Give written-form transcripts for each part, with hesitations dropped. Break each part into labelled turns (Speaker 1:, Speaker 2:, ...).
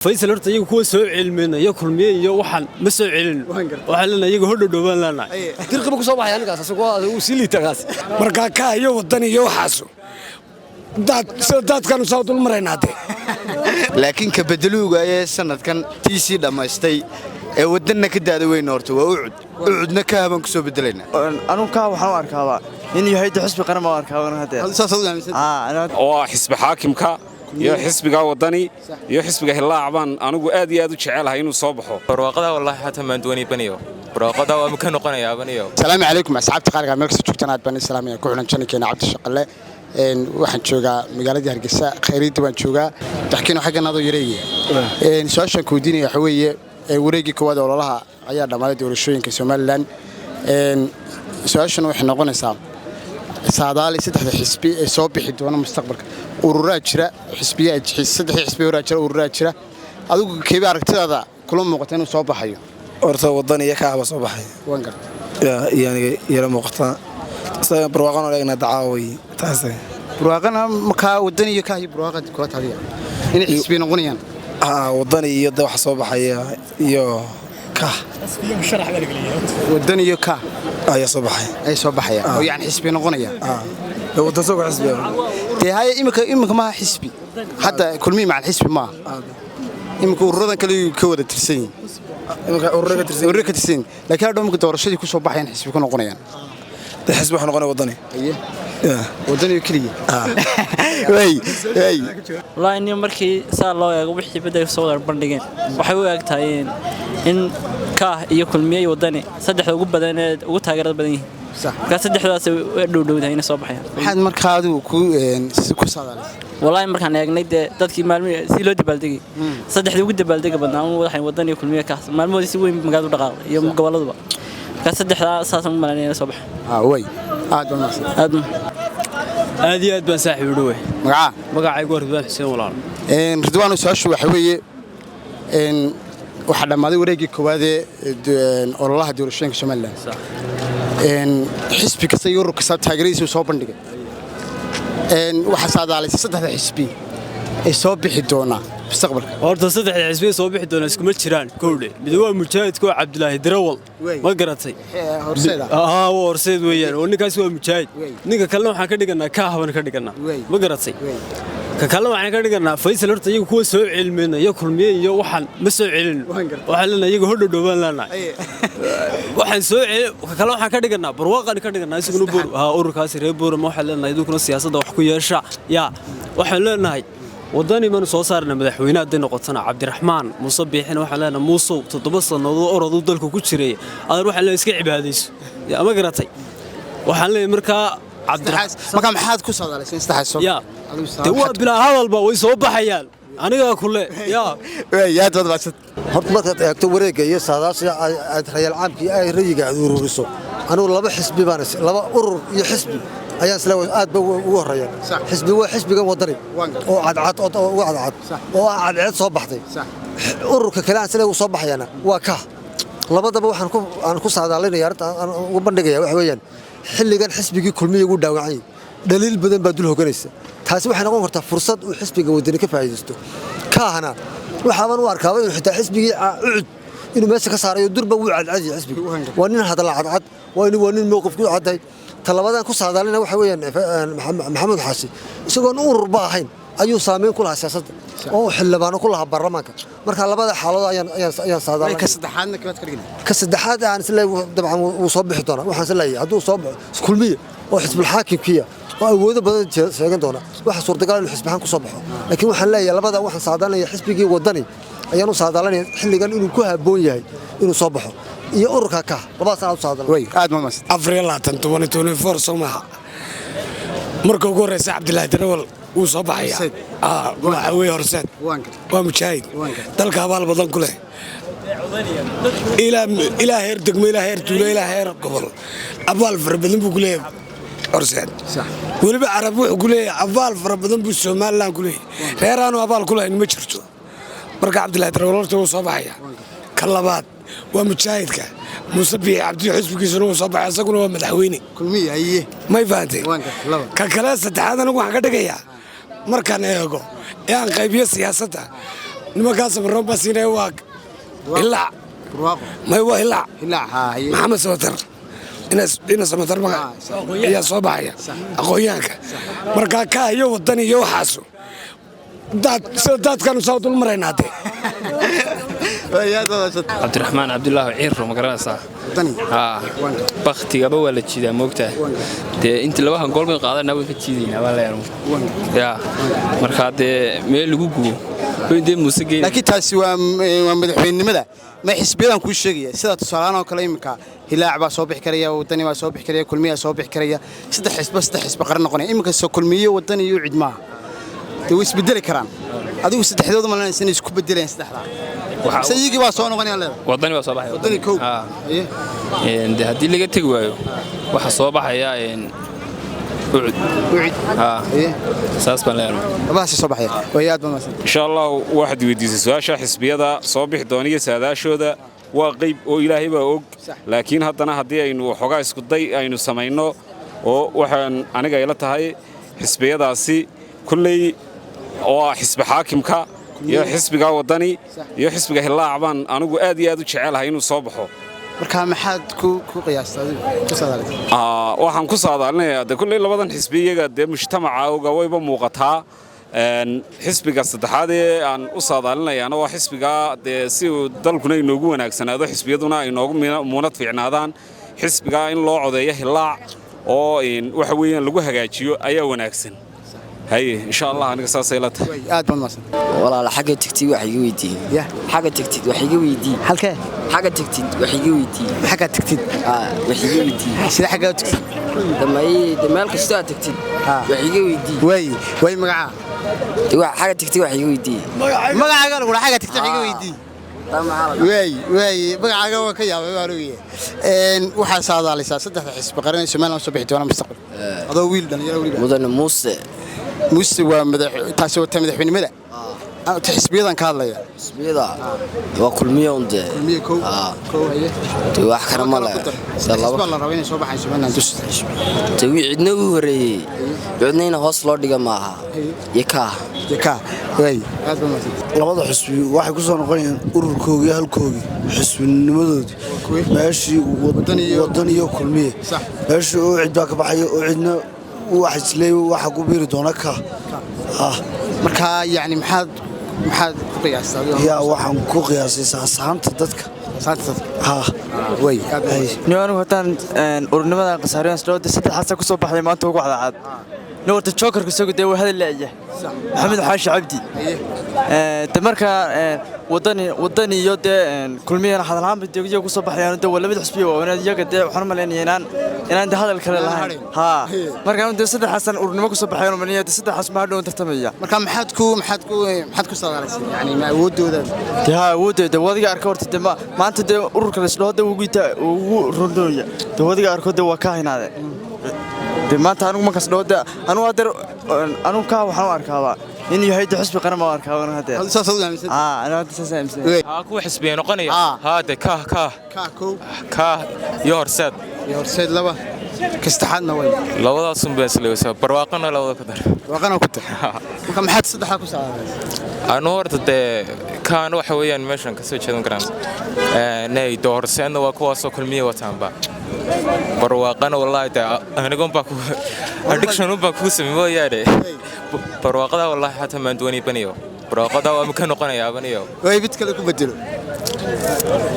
Speaker 1: فيصل horta iyagu kuwa soo cilmeen iyo kulmiyay iyo waxan ma soo cilin waxa la iyagu hodho dhawaan laanaay dirqaba ku soo baxay anigaas asagoo uu si liitagaas
Speaker 2: marka ka iyo wadan iyo waxaas dadkan soo dul maraynaade
Speaker 3: laakiin ka bedeluuga ee sanadkan TC dhamaystay ee wadanna ka daada weyn horta waa ucudna ka haban ku soo bedelayna
Speaker 4: anu ka waxaan u arkaaba in yahay xisbi qaran ma arkaaba hadda
Speaker 5: oo xisbi xaakimka iyo xisbiga wadani iyo xisbiga hilaacban anigu aad iyo aad u jecelahay inuu soo baxo
Speaker 6: barwaaqada wallahi xataa maan doonay baniyo barwaaqada waa ka noqonayaa baniyo
Speaker 2: salaamu calaykum asxaabta qaarka meel kasta joogtaan aad baan islaamiya ku xulan jankeena cabdi shaqale waxaan joogaa magaalada Hargeysa khayriida waan joogaa taxkiino xagga nado yareeyay su'aashan ku diinaya waxa weeye wareegii koowaad ololaha ayaa dhamaaday doorashooyinka Soomaaliland su'aashan waxay noqonaysaa saadaali saddexda xisbi ee soo bixi doona mustaqbalka urura jira xisbiga saddex xisbi urura jira adigu keeba aragtidaada kula muuqata inuu soo baxayo
Speaker 7: horta wadan iyo kaaba soo baxay
Speaker 2: waan gar
Speaker 7: yani yara muuqata sida barwaaqan oo leegna dacaawi taasay
Speaker 2: barwaaqana marka wadan iyo kaahi barwaaqad kula taliya in xisbi noqonayaan
Speaker 7: wadan iyo wax soo baxaya iyo ka
Speaker 2: wadan iyo ka
Speaker 7: ay soo baxaya
Speaker 2: oo yani xisbi noqonaya
Speaker 7: wadan soo xisbi
Speaker 2: هاي إمك ما حسبي حتى كل مين مع الحسب ما إمك ورودن كله كودة ترسين إمك ورودة ترسين لكن هذا ممكن دور الشيء يكون صباح يعني حسب يكون قنيان
Speaker 7: الحسب إحنا قناه وطني
Speaker 2: وطني كلية وي
Speaker 8: والله إني مركي صار الله يقول بحكي بدأ يصور البرنامج وحيوي أكتاين إن كاه يأكل مية وطني صدق لو جب بدنا وتهاجر بدني صح كاس الدحلاس دو هنا صباحيا
Speaker 2: حد مركادو كو صادالس
Speaker 8: والله مركان eegnay dadkii maalmo si loo dibaldegay saddexdii ugu dibaldegay badnaa waxay wadani kulmiye kaas maalmoodi si weyn magaalada dhaqaaqay iyo goboladaba ka saddexda saasan malanayna soo baxay
Speaker 2: way aad
Speaker 1: iyo aad baan saaxiib u dhawe magacaygu Ridwaan Xuseen walaal
Speaker 2: Ridwaan su'aashu waxa weeye waxa dhamaaday wareegii koowaad ee ololaha doorashooyinka Soomaaliland حسبي كسيور كسب تاجريس وصوب بندقة وحصاد على صدق حسبي الصوب بحدونا مستقبل
Speaker 1: أرد صدق حسبي صوب بحدونا اسمه الشران كله بدو مجاهد كو عبد الله درول ما قرأتي
Speaker 2: هرسيد
Speaker 1: هو هرسيد ويان ونك اسمه مجاهد نك كلام حنا كدقنا كهون كدقنا ما قرأتي كلام حنا كدقنا فيصل أرد يجو كوا سوء علمنا يأكل مية يو وحن مسوء علم وحلنا يجو هدو دوبان لنا waxaan soo kala waxaan ka dhiganaa barwaaqan ka dhiganaa isaguna buur ururkaas reer buur ma waxa leenahay idinku siyaasadda wax ku yeesha waxaan leenahay wadani man soo saarna madaxweynaha hadii noqotana Cabdiraxmaan Muuse Biixin waxaan leenahay Muuse 7 sanadood orod uu dalka ku jiray aad waxaan leenahay iska cibaadayso ama garatay waxaan leenahay marka
Speaker 2: Cabdiraxmaan maxaad ku saadaalaysan saxayso
Speaker 1: waa bilaa hadalba way soo baxayaan aniga kule
Speaker 2: yaa dad baasad
Speaker 9: horta markaad eegto wareegga iyo saadaasha aad rayal caamkii ay rayiga aad ururiso anigu laba xisbi baan laba urur iyo xisbi ayaa isla aad ugu horeeyay xisbi waa xisbiga wadani oo cadcad oo cadcad soo baxday ururka kale aan isla soo baxayana waa ka labadaba waxaan ku saadaalinaya aan ugu bandhigaya wax weeyaan xilligan xisbigii kulmiye ugu dhaawacay daliil badan baa dul hoganaysa taasi waxay noqon kartaa fursad uu xisbiga wadani ka faa'iideysto kaahana waxaan u arkaa inuu xitaa xisbigii ucud inuu meesha ka saarayo durba uu cadcad xisbiga waa nin hadal cadcad waa nin mowqifku caday talabadan ku saadaalina waxa weeyaan maxamed xaashi isagoo urur ba ahayn ayuu saameyn ku lahaa siyaasadda oo xildhibaano ku lahaa baarlamaanka marka labada xaalado ayaan saadaalay ka saddexaad aan isla dabcan uu soo bixi doona waxaan isleeyahay hadduu soo baxo kulmiye oo xisbul xaakimkiya oo awoodo badan sheegan doona waxa suurtagal ah in xisbahan ku soo baxo laakiin waxaan leeyahay labada waxaan saadaalinaya xisbigii wadani ayaan u saadaalinaya xilligan inuu ku haboon yahay inuu soo baxo iyo ururka ka labadaas aan u saadaalinay
Speaker 2: way aad ma mas Afriil 2024 Soomaha marka ugu horeysa Cabdilaahi Darawal uu soo baxaya way horseed waa mujaahid dalka abaal badan ku leh ila heer degmo ila heer tuulo ila heer gobol abaal farabadan buu ku leeyahay horseed صح waliba arab wuxuu ku leeyahay abaal farabadan buu Soomaaliland ku leeyahay reeraanu abaal ku leeyahay ma jirto marka Cabdilaahi Darawal uu soo baxaya ka labaad waa mujaahidka Muuse Biixi Cabdi xisbigiisuna uu soo baxay asaguna waa madaxweyne
Speaker 3: kulmiye aye
Speaker 2: may faantay ka kala saddexaad anigu waxaan ka dhigayaa markaan eego aan qaybiyo siyaasadda
Speaker 10: nimankaas barro basiinay waa ilaa may waa ilaa maxamed sabatar ina samatar ayaa soo baxaya aqoonyahanka markaa ka iyo wadan iyo waxaasu daadkanu saa dul maraynaa dee
Speaker 11: cabdiraxmaan cabdulaahi ciirro ma garanaysaa baktigaba waa la jiidaa moogtaa dee intii laba hangool bay qaadanaa way ka jiidaynaa waa leeyahay markaa dee meel lagu gubo dee muuse geey
Speaker 2: laakiin taasi waa madaxweynenimada ma xisbiyadan kuu sheegaya sida tusaalahaan oo kale iminka hilaac baa soo bixi karaya wadani baa soo bixi karaya kulmiyaa soo bixi karaya saddex xisbi qaran noqonaya iminka soo kulmiye wadani iyo cidmaa dee way isbedeli karaan adigu saddexdooda malanaysan isku bedelayaan saddexdaa sayigi baa soo noqonaya leedahay
Speaker 11: wadani baa soo baxaya
Speaker 2: wadani kow
Speaker 11: dee haddii laga tegi waayo waxa soo baxaya saas baan leeyahay
Speaker 2: abaasi soo baxaya way aad baan maasan
Speaker 5: insha Allah waxaad weydiisay su'aasha xisbiyada soo bixi doonaya saadaashooda waa qayb oo Ilaahay baa og laakiin haddana haddii aynu xogaa isku day aynu sameeyno oo waxaan aniga ila tahay xisbiyadaasi kulley oo xisbi xaakimka iyo xisbiga wadani iyo xisbiga hilaac baan anigu aad iyo aad u jecelahay inuu soo baxo
Speaker 2: marka maxaad ku qiyaastay ku saadaalay
Speaker 5: waxaan ku saadaalinayaa de kulley labadan xisbi iyaga de mujtamacaaga wayba muuqataa xisbiga saddexaad ee aan u saadaalinayaana waa xisbiga dee si uu dalkuna inoogu wanaagsanaado xisbiyaduna ay noogu muunad fiicnaadaan xisbiga in loo codeeyo hilaac oo waxa weeyaan lagu hagaajiyo ayaa wanaagsan haye insha Allah aniga saasay la tahay
Speaker 2: aad baan maasan
Speaker 12: walaal xaga tagtid wax iga weydii xaga tagtid wax iga weydii
Speaker 2: halkee
Speaker 12: xaga tagtid wax iga weydii
Speaker 2: xaga tagtid
Speaker 12: wax iga weydii
Speaker 2: sida xaga tagtid
Speaker 12: meel kasta aad tagtid wax iga weydii
Speaker 2: way magaca
Speaker 12: wax xaga tagtid wax iga weydii
Speaker 2: magacaaga lagu xaga tagtid wax iga weydii magacaaga waa ka yaabay baan ogayahay waxaa saadaalaysaa saddexda xisbi qaran ee Soomaaliland soo bixi doona mustaqbal adoo wiil dhalinyaro waliba
Speaker 12: mudane muuse
Speaker 2: waa taasi waa madaxweynenimada xisbiyadan ka hadlaya
Speaker 12: xisbiyada waa kulmiye unde
Speaker 2: kulmiye kow
Speaker 12: wax kale ma leh
Speaker 2: xisbiga la rabo inay soo baxaan Soomaaliland
Speaker 12: tawi cidna u horeeyay cidna hoos loo dhiga maaha yaka
Speaker 2: way aad baan maasan
Speaker 4: labada xisbi waxay ku soo noqonayaan ururkooda halkooda xisbinimadooda meeshii wadani iyo kulmiye meeshii oo cid baa ka baxay oo cidna wax isleey waxa ku biiri doona ka
Speaker 2: marka yani maxaad ku qiyaastay
Speaker 4: waxaan ku qiyaasay saanta dadka
Speaker 2: way
Speaker 4: niman wataan ururnimada qasaariyaan soo saddexaas ku soo baxday maanta ugu cadcad نورت الجوكر كسوق وهذا اللي أجه محمد حاش عبدي تمركا وطني يود كل مين هذا العام بدي يجي صباح يعني ده ولا بدي حسبيه وأنا يجي ده وحرم لين ينان ده هذا الكلام ها مركا أنت سد حسن ورنمك صباح يعني من يد سد حسن ما له تهتمية
Speaker 2: مركا محدكو صار يعني ما وده ده
Speaker 4: ها وده ده وادي أركورت ده ما أنت ده أورك الأسلوب ده وجيته وردوية ده وادي أركورت ده وكاهن هذا maanta anigu ma kasdhow anu adeer anu ka waxaan u arkaa in yahay xisbi qaran ma arkaa wana hadee
Speaker 2: saas u aaminsan
Speaker 4: ana saas aaminsan
Speaker 6: ku xisbiye noqonaya hada ka iyo horseed
Speaker 2: laba kastaxadna way
Speaker 6: labadaas un baa isleeyay barwaaqana labada ku dar
Speaker 2: barwaaqana ku dar marka maxaad saddex ku saaray
Speaker 6: anu horta de kaan waxa weeyaan meeshan ka soo jeedan karaan nay doorseedna waa kuwaas oo kulmiye wataanba barwaaqana wallahi ta anigoon baa ku addiction baa ku sameeyay barwaaqada wallahi hata maan doonay baniyo barwaaqada waa ka noqonayaa baniyo
Speaker 2: way bid kale ku bedelo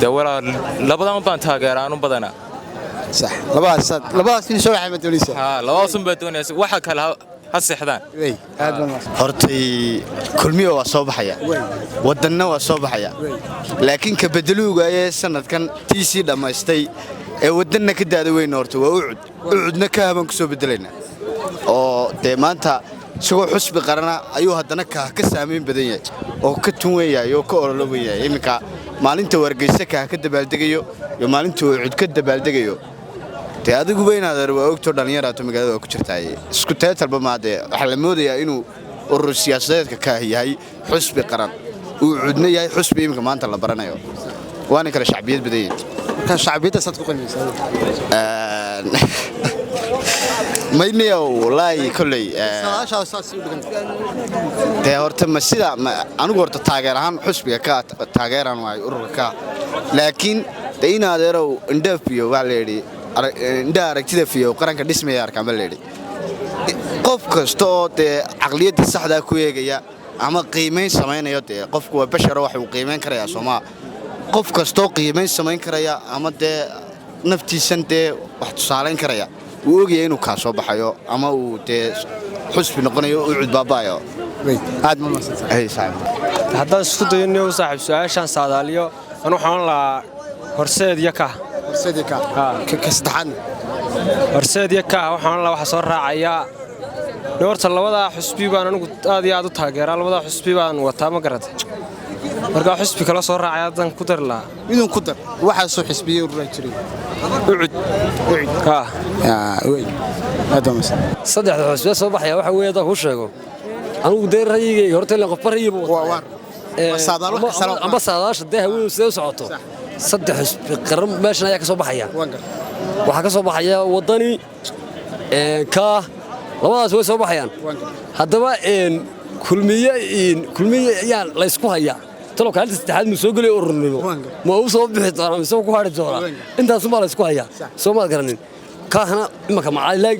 Speaker 6: de wala labadan baan taageeraan u badana
Speaker 2: صح لباس في شو عم تقوليسه
Speaker 6: لباس بدونيس waxa kala ha seexdaan
Speaker 2: way aad baan
Speaker 3: hortay kulmiyo waa soo baxaya wadanna waa soo baxaya laakiin ka bedeluuga ee sanadkan TC dhamaystay ee wadanna ka daada weyn horta waa ucudna ka haban ku soo bedelayna oo de maanta isagoo xusbi qarana ayuu haddana ka saameyn badan yahay oo ka tun weeyahay oo ka oroloobaya iminka maalinta wargeysa ka dabaaldegayo iyo maalinta ucud ka dabaaldegayo te adigu beenaadar waa ogto dhalinyarada magaalada ku jirtay isku teetalba maade waxa la moodayaa inuu urur siyaasadeedka ka yahay xusbi qaran uu cudna yahay xusbi imka maanta la baranayo waana kala shacbiyad badan
Speaker 2: marka shacbiyada sad ku qiimaysaa
Speaker 3: mayniya wallaahi kolley dee horta ma sida anigu horta taageer ahaan xusbiga ka taageeraan waay ururka ka laakiin de in adeerow indhafiyo waa la yidhi indha aragtida fiyo qaranka dhismaya arkaan baa la yidhi qof kasta oo dee caqliyadda saxdaa ku eegaya ama qiimayn samaynayo dee qofku waa basharo wax uu qiimayn karayaa Soomaa qof kasta oo qiimayn samayn karaya ama dee naftiisan dee wax tusaaleyn karaya wuu ogyahay inuu ka soo baxayo ama uu dee xusbi noqonayo uu cid baabaayo
Speaker 2: aad ma masantahay
Speaker 13: haddaan isku dayo inuu saaxiib su'aashan saadaaliyo anu waxaan la horseed iyo ka
Speaker 2: saddexaad
Speaker 13: horseed iyo ka waxaan la waxa soo raacaya horta labada xusbi baan anigu aad iyo aad u taageeraa labada xusbi baan wataa ma garatay marka xusbi kala soo raacay adan ku dar la
Speaker 2: midun ku dar waxa soo xisbiyay urur jiray way aadama
Speaker 14: saddexda xusbi soo baxaya waxa weeye dad ku sheego anigu deer rayigay horta la qof rayib ama saadaasha dee haween soo socoto saddex xusbi qaran meeshan ayaa ka soo baxaya waxa ka soo baxaya wadani ka labadaas way soo baxayaan haddaba kulmiye ayaa la isku hayaa talo kaalin saddexaad ma soo galay ururnimo ma uu soo bixi doona mise ku haari doona intaas ma la isku hayaa soo ma garanin kaahna imaka macalaa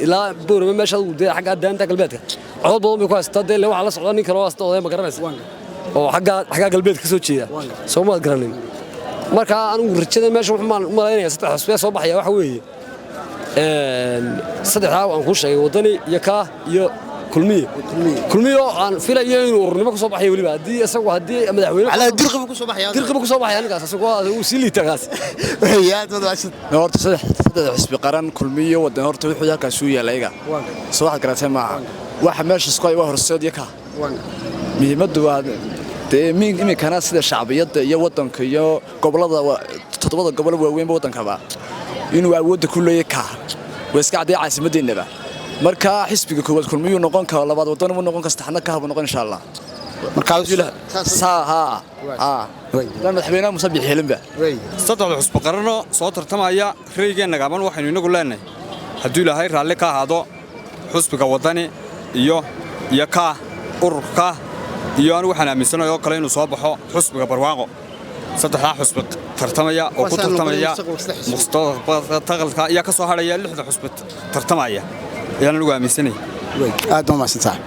Speaker 14: ilaa boorama meesha uu deeyo xagga daanta galbeedka cod badan ku haystaa dee waxa la socda nin kale oo asta oday ma garanaysa oo xagga galbeedka soo jeeda soo ma garanin marka anigu rajada meesha wuxuu malaynayaa saddex xusbi soo baxaya waxa weeye saddexdaa aan ku sheegay wadani iyo ka iyo kulmiye oo aan filayo inuu ururnimo ku soo baxay waliba haddii madaxweyne
Speaker 2: ala dirqibu ku soo baxaya
Speaker 14: ninkaas asagoo uu sii liitagaas
Speaker 15: horta saddex xisbi qaran kulmiye wadan horta wuxuu halkaas u yaalayaga soo wax garatay maaha waxa meesha isku ay waa horseed iyo ka muhiimadu waa imikana sida shacbiyadda iyo wadanka iyo gobolada todobada gobol waaweyn wadankaba inuu awood ku leeyahay ka way iska caday caasimadeennaba marka xisbiga koowaad kulmiyuu noqon karo labaad wadan uu noqon kasta xana ka habo noqon insha Allah marka dan madaxweynaha musabix helinba
Speaker 16: saddexda xusbi qaranno soo tartamaya reeygeena gaaban waxaynu inagu leenahay haddii ilaahay raalle ka ahaado xusbiga wadani iyo ka ururka iyo anigu waxaan aaminsanahay oo kale inuu soo baxo xusbiga barwaaqo saddexda xusbi tartamaya oo ku tartamaya mustaqbalka iyo ka soo haraya lixda xusbi tartamaya ayaan ugu aaminsanahay
Speaker 2: aad ma masantahay